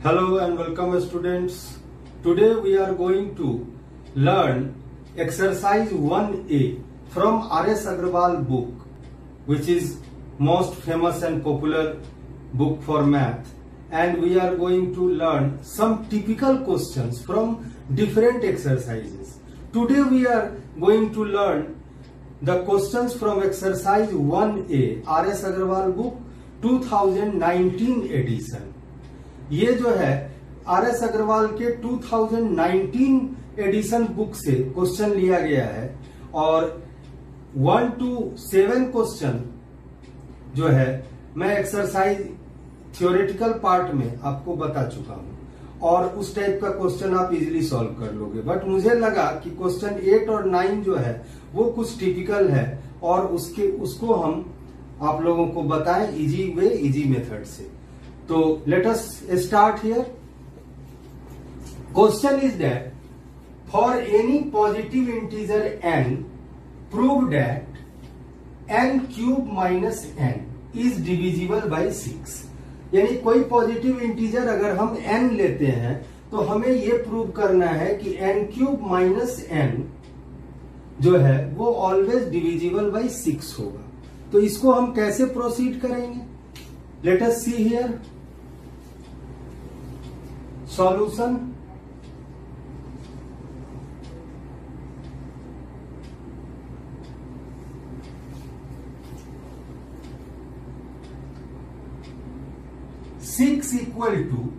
Hello and welcome students. Today we are going to learn exercise 1A from R.S. Agrawal book, which is most famous and popular book for math, and we are going to learn some typical questions from different exercises. Today we are going to learn the questions from exercise 1A R.S. Agrawal book 2019 edition. ये जो है R S Agarwal के 2019 addition book से question लिया गया है और 1 to 7 question जो है मैं एक्सरसाइज थ्योरेटिकल पार्ट में आपको बता चुका हूं और उस टाइप का क्वेश्चन आप इजीली सॉल्व कर लोगे। बट मुझे लगा कि क्वेश्चन 8 और 9 जो है वो कुछ टिपिकल है और उसको हम आप लोगों को बताएं इजी वे इजी मेथड से। तो let us start here. Question is that for any positive integer n, prove that n cube minus n is divisible by 6. यानी कोई पॉजिटिव इंटीजर अगर हम n लेते हैं तो हमें ये प्रूव करना है कि n क्यूब माइनस n जो है वो ऑलवेज डिविजिबल बाई 6 होगा। तो इसको हम कैसे प्रोसीड करेंगे? Let us see here solution. Six equal to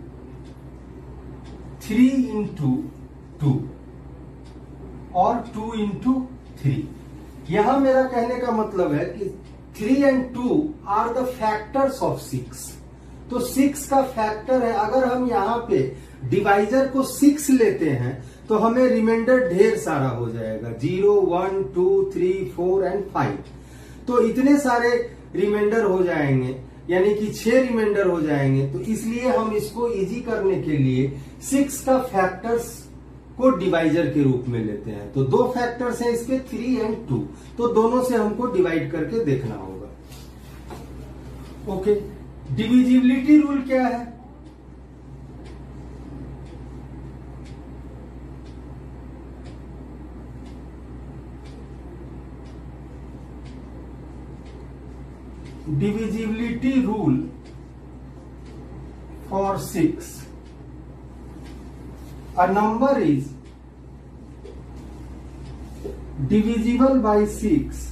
3 into 2 और 2 इंटू 3। यहां मेरा कहने का मतलब है कि 3 and 2 are the factors of 6। तो 6 का फैक्टर है। अगर हम यहाँ पे डिवाइजर को 6 लेते हैं तो हमें रिमाइंडर ढेर सारा हो जाएगा, 0, 1, 2, 3, 4 एंड 5। तो इतने सारे रिमाइंडर हो जाएंगे, यानी कि 6 रिमाइंडर हो जाएंगे। तो इसलिए हम इसको इजी करने के लिए 6 का फैक्टर्स को डिवाइजर के रूप में लेते हैं। तो दो फैक्टर्स हैं इसके, 3 एंड 2। तो दोनों से हमको डिवाइड करके देखना होगा। ओके, डिविजिबिलिटी रूल क्या है? Divisibility rule for 6, a number is divisible by 6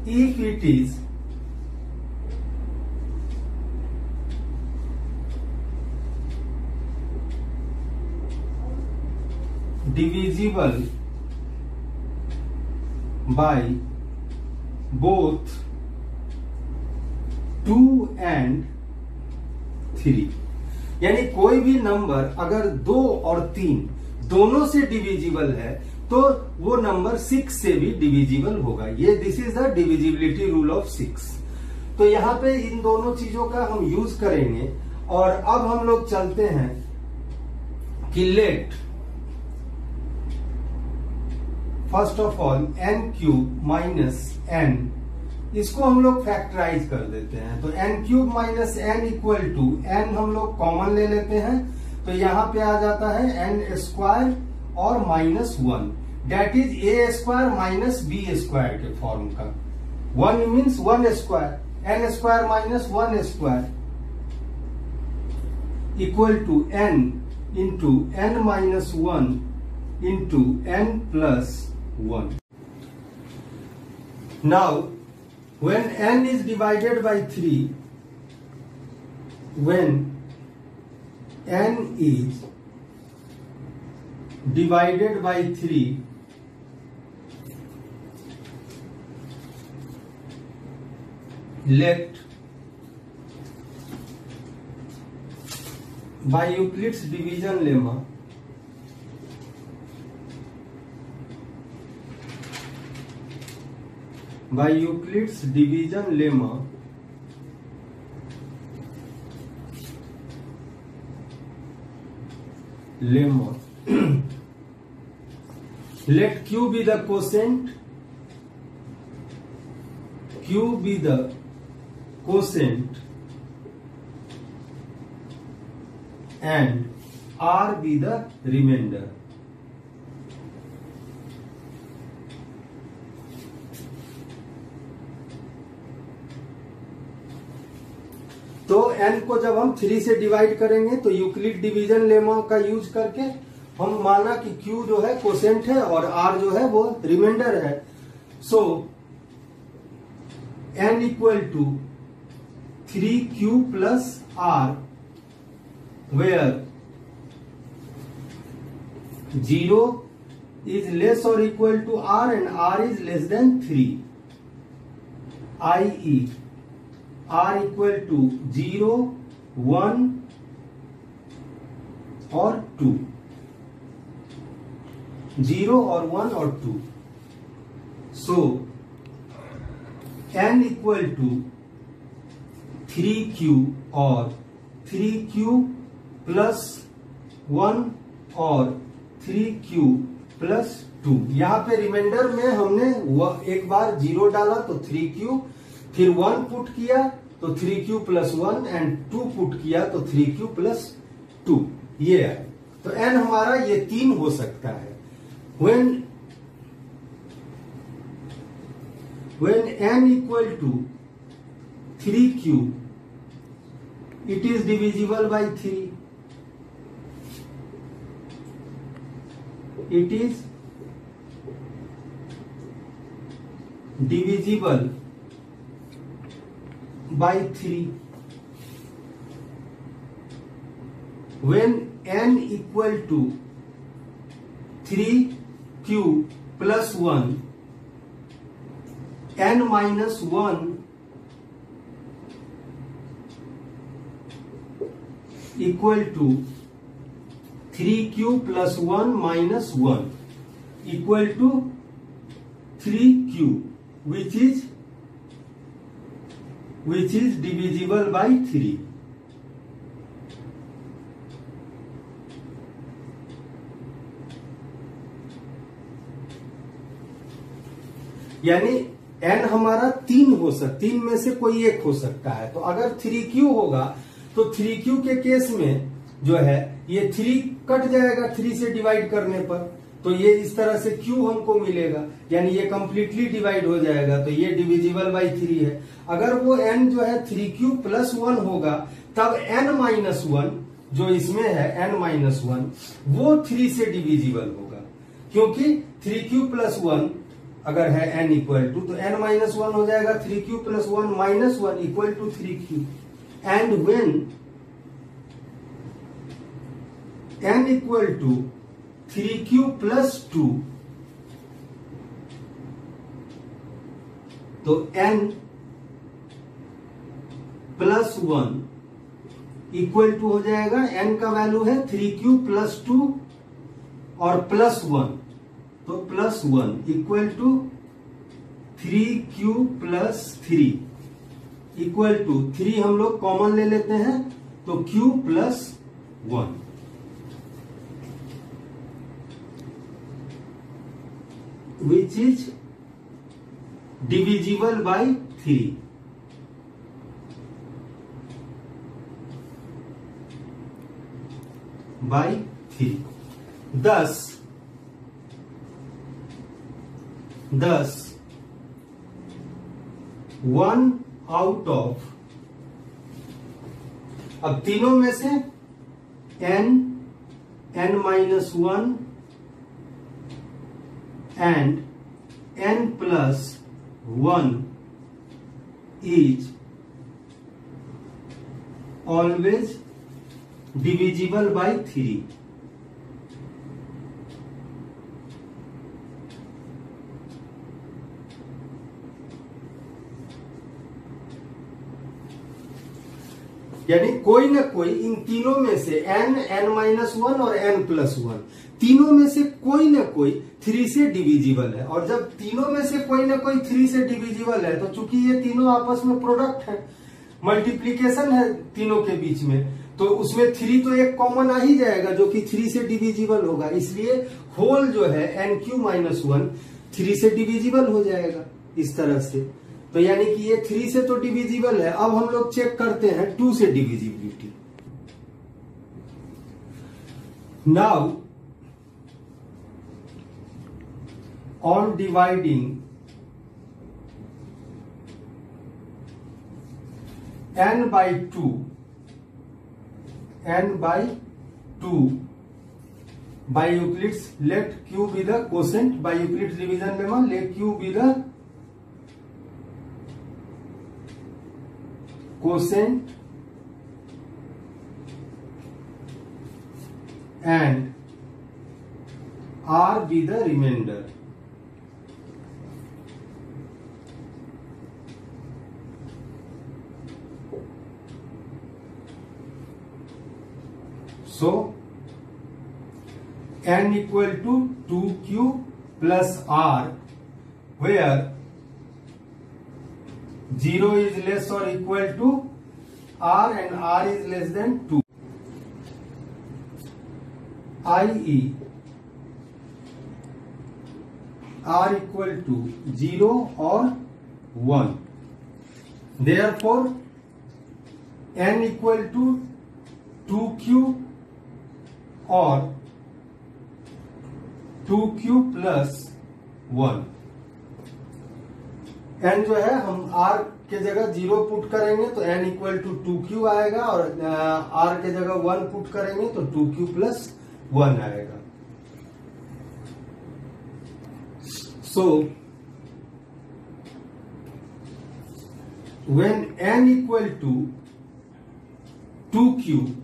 if it is divisible by both 2 and 3। यानी कोई भी नंबर अगर 2 और 3 दोनों से डिविजिबल है तो वो नंबर 6 से भी डिविजिबल होगा। ये this is the divisibility rule of 6। तो यहाँ पे इन दोनों चीजों का हम यूज करेंगे। और अब हम लोग चलते हैं कि let first of all n cube minus n, इसको हम लोग फैक्टराइज कर देते हैं। तो n cube minus n equal to n हम लोग कॉमन ले लेते हैं। तो यहाँ पे आ जाता है n स्क्वायर और minus 1, that is a square minus b square के फॉर्म का। 1 means 1 square, n square minus 1 square equal to n into n minus 1 into n plus 1। Now, when n is divided by 3, when n is divided by 3, let by Euclid's division lemma by Euclid's division lemma let Q be the quotient, Q be the quotient and R be the remainder. तो n को जब हम 3 से divide करेंगे तो Euclid division lemma का use करके हम माना कि q जो है कोसेंट है और r जो है वो रिमाइंडर है. So n equal to 3q plus r where 0 is less or equal to r and r is less than 3, i.e. r equal to 0, 1 और 2, 0 और 1 और 2. So n equal to 3q और 3q प्लस 1 और 3q plus 2. यहाँ पे reminder में हमने एक बार 0 डाला तो 3q, फिर 1 पुट किया तो 3q प्लस 1 एंड 2 पुट किया तो 3q प्लस 2. ये है. तो n हमारा ये 3 हो सकता है. when n equal to 3q, it is divisible by 3. It is divisible by 3. When n equal to 3q plus 1, n minus 1 equal to 3q plus 1 minus 1 equal to 3q, which is divisible by 3. यानी n हमारा 3 हो सकता, 3 में से कोई एक हो सकता है. तो अगर 3q होगा तो 3q के केस में जो है ये 3 कट जाएगा 3 से डिवाइड करने पर, तो ये इस तरह से q हमको मिलेगा, यानी ये कंप्लीटली डिवाइड हो जाएगा, तो ये डिविजिबल बाई 3 है. अगर वो n जो है 3q प्लस 1 होगा तब n माइनस 1 जो इसमें है n माइनस 1 वो 3 से डिविजिबल होगा, क्योंकि 3q प्लस 1 अगर है n इक्वल टू तो n माइनस 1 हो जाएगा 3q plus 1 minus 1 equal to 3q. And when n equal to 3q plus 2, तो n प्लस 1 इक्वल टू हो जाएगा, n का वैल्यू है 3q प्लस 2 और प्लस 1, तो plus 1 equal to 3q plus 3 equal to 3 हम लोग कॉमन ले लेते हैं तो q plus 1, which is divisible by 3. by 3. Thus 1 out of, अब तीनों में से n minus 1 and n plus 1 is always divisible by 3. यानी कोई ना कोई इन तीनों में से n माइनस 1 और n प्लस 1 तीनों में से कोई ना कोई 3 से डिविजिबल है. और जब तीनों में से कोई ना कोई 3 से डिविजिबल है तो चूंकि ये तीनों आपस में प्रोडक्ट है, मल्टीप्लीकेशन है तीनों के बीच में, तो उसमें 3 तो एक कॉमन आ ही जाएगा जो कि 3 से डिविजिबल होगा. इसलिए होल जो है NQ-1 3 से डिविजिबल हो जाएगा इस तरह से। तो यानी कि ये 3 से तो डिविजिबल है। अब हम लोग चेक करते हैं 2 से divisibility. Now on dividing n by 2 by Euclid's, let Q be the quotient by Euclid's division lemma, let Q be the quotient and R be the remainder. So n equal to 2q plus r, where 0 is less or equal to r and r is less than 2, i.e. r equal to 0 or 1. Therefore n equal to 2q और 2q plus 1। n जो है हम r के जगह 0 put करेंगे तो n equal to 2q आएगा, और r के जगह 1 पुट करेंगे तो 2q plus 1 आएगा। So when n equal to 2q,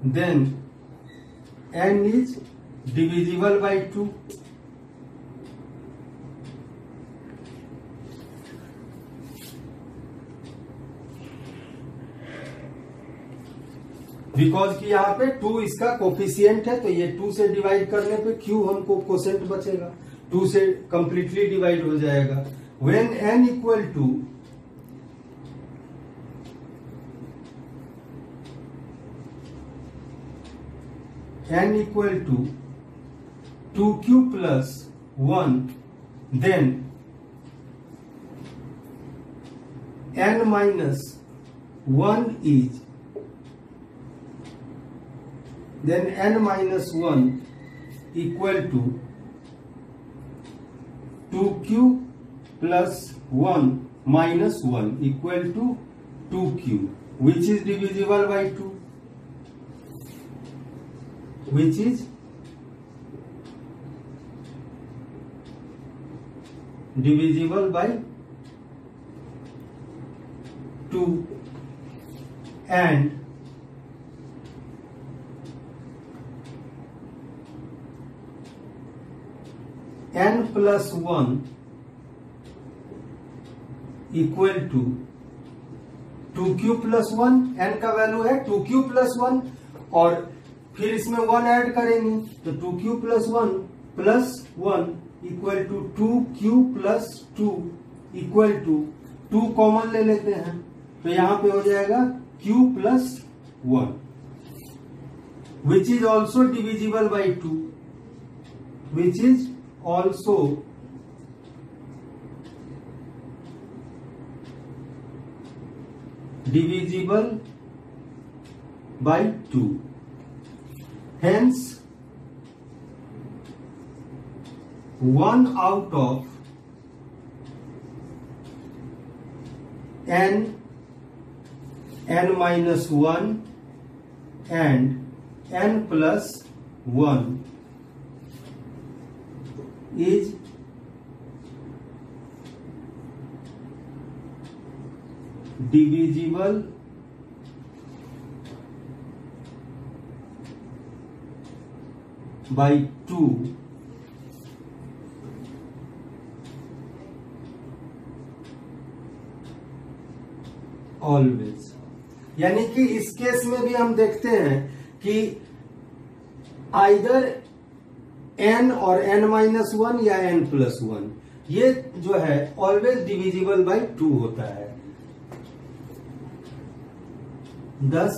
then n is divisible by 2. Because कि यहाँ पे 2 इसका कोफिशिएंट है, तो ये 2 से डिवाइड करने पे q हमको कोसेंट बचेगा, 2 से कंप्लीटली डिवाइड हो जाएगा। When n equal to n equal to 2q plus 1, then n minus 1 is, then n minus 1 equal to 2q plus 1 minus 1 equal to 2q, which is divisible by 2. Which is divisible by 2, and n plus 1 equal to 2q plus 1, n का value है 2q plus 1, और फिर इसमें 1 add करेंगे तो 2q plus 1 equal to 2q plus 2 equal to 2 common ले लेते हैं तो यहां पे हो जाएगा q plus 1, which is also divisible by 2, which is also divisible by 2. Hence 1 out of n minus 1 and n plus 1 is divisible by 2 always। यानी कि इस केस में भी हम देखते हैं कि आइदर n और n minus 1 या n plus 1 ये जो है ऑलवेज डिविजिबल बाय 2 होता है। Thus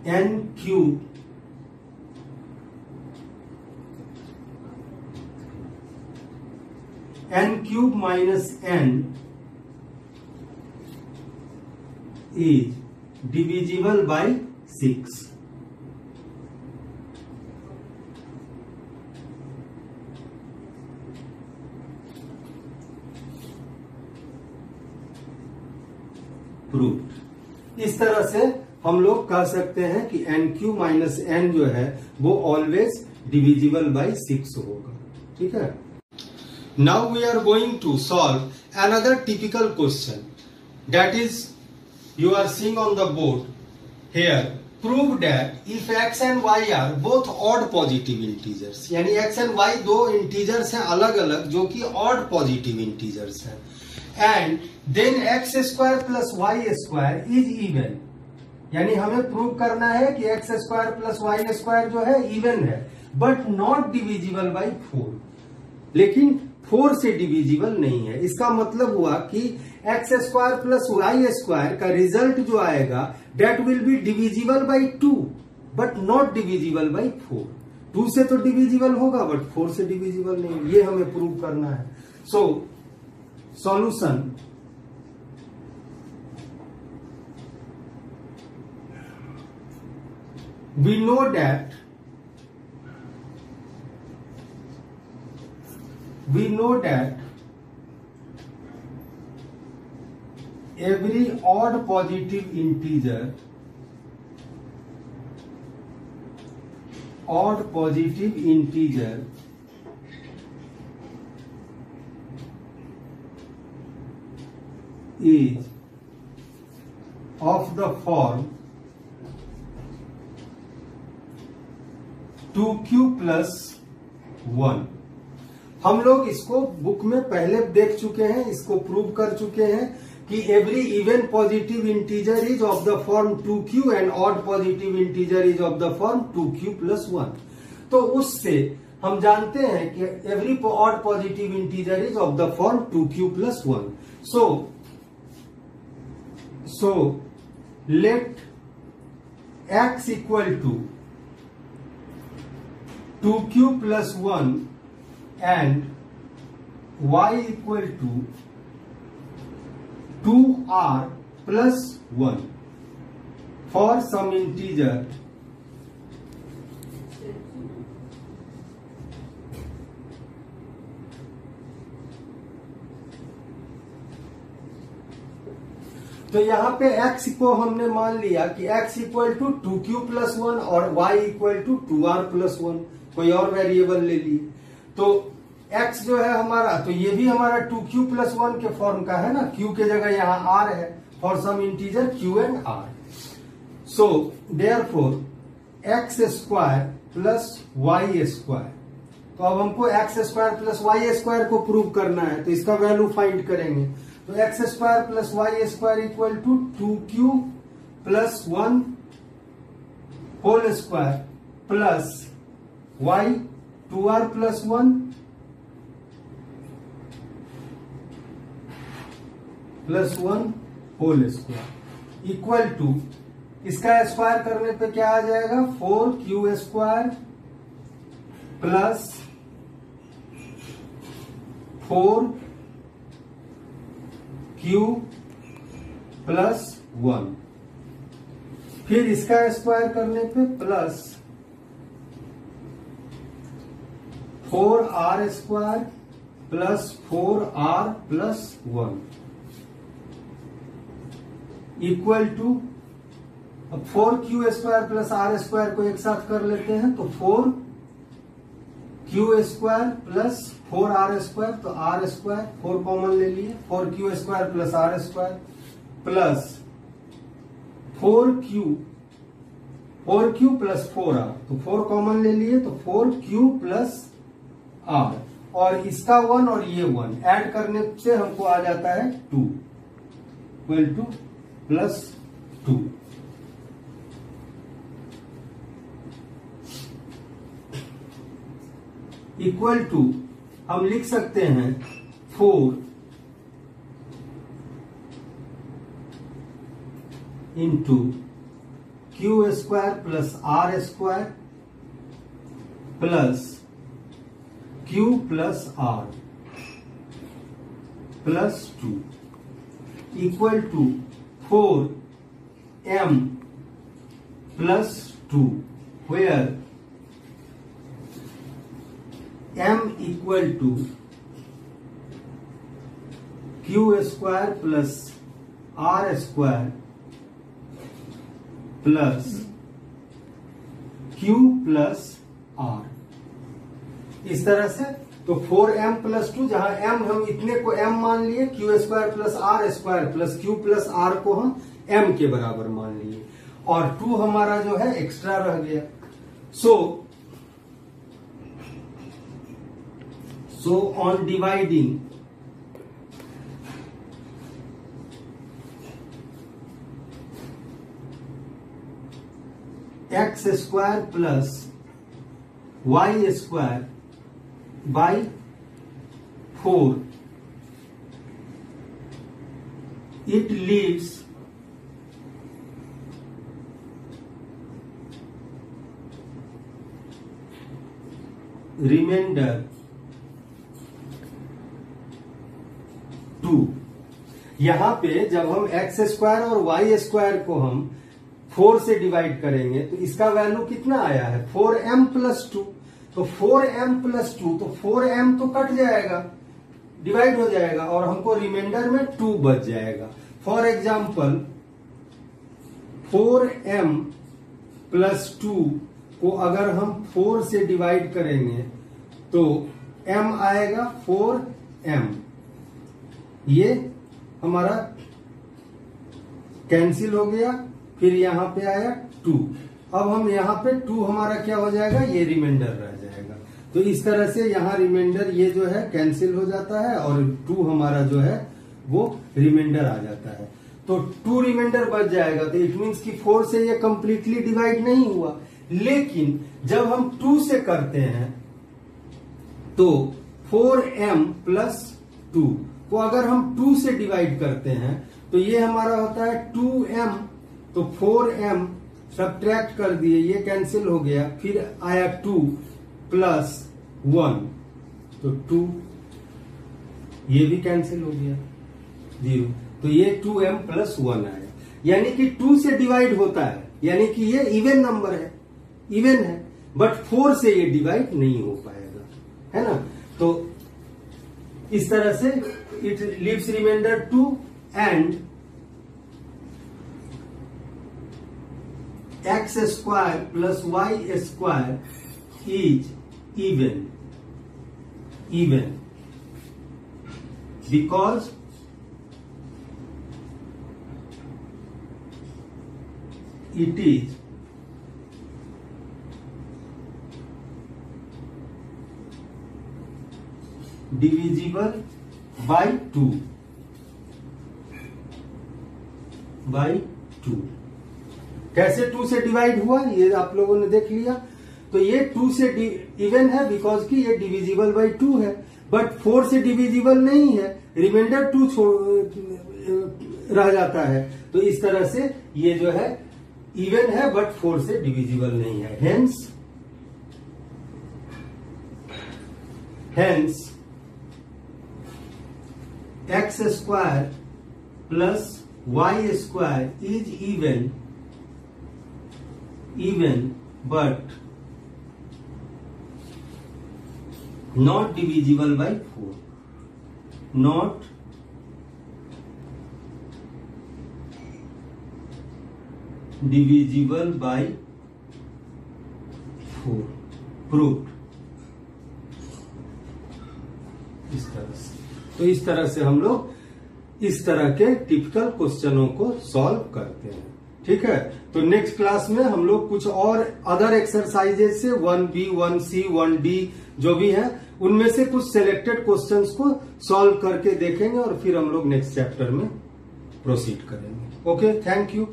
n cube minus n is divisible by 6. Proved. इस तरह से हम लोग कह सकते हैं कि एन क्यू माइनस एन जो है वो ऑलवेज डिविजिबल बाय 6 होगा। ठीक है। Now we are going to solve another typical question that is you are seeing on the board here. Prove that if X and Y are both odd positive integers, यानी X and Y दो integers हैं अलग अलग जो कि odd positive integers हैं, and then X square plus Y square is even. यानी हमें प्रूव करना है कि X square plus Y square जो है इवन है बट नॉट डिविजिबल बाय 4, लेकिन 4 से डिविजिबल नहीं है। इसका मतलब हुआ कि X square plus Y square का रिजल्ट जो आएगा that will be divisible by 2 but not divisible by 4। 2 से तो डिविजिबल होगा बट 4 से डिविजिबल नहीं, ये हमें प्रूव करना है। So solution we know that every odd positive integer is of the form 2q plus 1। हम लोग इसको बुक में पहले देख चुके हैं, इसको प्रूव कर चुके हैं कि every even positive integer is of the form 2q and odd positive integer is of the form 2q plus 1। तो उससे हम जानते हैं कि every odd positive integer is of the form 2q plus 1। So let x equal to 2q plus 1 and y equal to 2r plus 1 for some integer तो यहाँ पे x को हमने मान लिया कि x equal to 2q plus 1 और y equal to 2r plus 1, कोई और वेरिएबल ले लिए। तो x जो है हमारा, तो ये भी हमारा 2q plus 1 के फॉर्म का है ना, q के जगह यहाँ r है for some integer q and r। So therefore x square plus y square, तो अब हमको x square plus y square को प्रूव करना है, तो इसका वैल्यू फाइंड करेंगे। तो X square plus Y square equal to 2q plus 1 whole square plus y 2r plus 1 plus 1 whole square equal to, इसका स्क्वायर करने पे क्या आ जाएगा 4q square plus 4q plus 1, फिर इसका स्क्वायर करने पे plus 4r square plus 4r plus 1 equal to, अब 4q square plus r square को एक साथ कर लेते हैं तो 4q square plus 4r square, तो r स्क्वायर 4 कॉमन ले लिए, 4q square plus r square plus 4q plus 4r, तो 4 कॉमन ले लिए तो 4q प्लस r, और इसका 1 और ये 1 ऐड करने से हमको आ जाता है 2 equal to plus 2। Equal to हम लिख सकते हैं 4 into q square plus r square plus q plus r plus 2 equal to 4m plus 2 where m equal to q square plus r square plus q plus r. इस तरह से तो 4m plus 2, जहां m हम इतने को m मान लिए, q square plus r square plus q plus r को हम m के बराबर मान लिए, और 2 हमारा जो है एक्स्ट्रा रह गया। So on dividing x square plus Y square by 4 it leaves remainder 2। यहां पे जब हम एक्स स्क्वायर और वाई स्क्वायर को हम 4 से डिवाइड करेंगे तो इसका वैल्यू कितना आया है 4m प्लस 2। तो 4m प्लस 2, तो 4m तो कट जाएगा, डिवाइड हो जाएगा, और हमको रिमाइंडर में 2 बच जाएगा। फॉर एग्जाम्पल 4m प्लस 2 को अगर हम 4 से डिवाइड करेंगे तो m आएगा 4m, ये हमारा कैंसिल हो गया। फिर यहां पे आया 2, अब हम यहां पे 2 हमारा क्या हो जाएगा, ये रिमाइंडर रह जाएगा। तो इस तरह से यहां रिमाइंडर ये जो है कैंसिल हो जाता है और 2 हमारा जो है वो रिमाइंडर आ जाता है। तो 2 रिमाइंडर बच जाएगा। तो इट मीन्स कि 4 से ये कंप्लीटली डिवाइड नहीं हुआ, लेकिन जब हम 2 से करते हैं तो 4m प्लस 2 को अगर हम 2 से डिवाइड करते हैं तो ये हमारा होता है 2m, तो 4m सब्ट्रैक्ट कर दिए, ये कैंसिल हो गया। फिर आया 2 प्लस 1, तो 2 ये भी कैंसिल हो गया 0, तो ये 2m प्लस 1 आया। यानी कि 2 से डिवाइड होता है, यानी कि ये इवन नंबर है, इवन है, बट 4 से ये डिवाइड नहीं हो पाएगा, है ना। तो इस तरह से it leaves remainder 2 and x square plus Y square is even because it is divisible by 2 कैसे 2 से डिवाइड हुआ ये आप लोगों ने देख लिया। तो ये 2 से इवन है बिकॉज कि ये डिविजिबल बाय 2 है, बट 4 से डिविजिबल नहीं है, रिमाइंडर 2 रह जाता है। तो इस तरह से ये जो है इवन है बट 4 से डिविजिबल नहीं है। Hence x square plus Y square is even but not divisible by 4, not divisible by 4 proved। इस तरह से, तो इस तरह से हम लोग इस तरह के टिपिकल क्वेश्चनों को सॉल्व करते हैं। ठीक है, तो नेक्स्ट क्लास में हम लोग कुछ और अदर एक्सरसाइजेज से 1B, 1C, 1D जो भी है उनमें से कुछ सिलेक्टेड क्वेश्चंस को सॉल्व करके देखेंगे और फिर हम लोग नेक्स्ट चैप्टर में प्रोसीड करेंगे। Okay, thank you.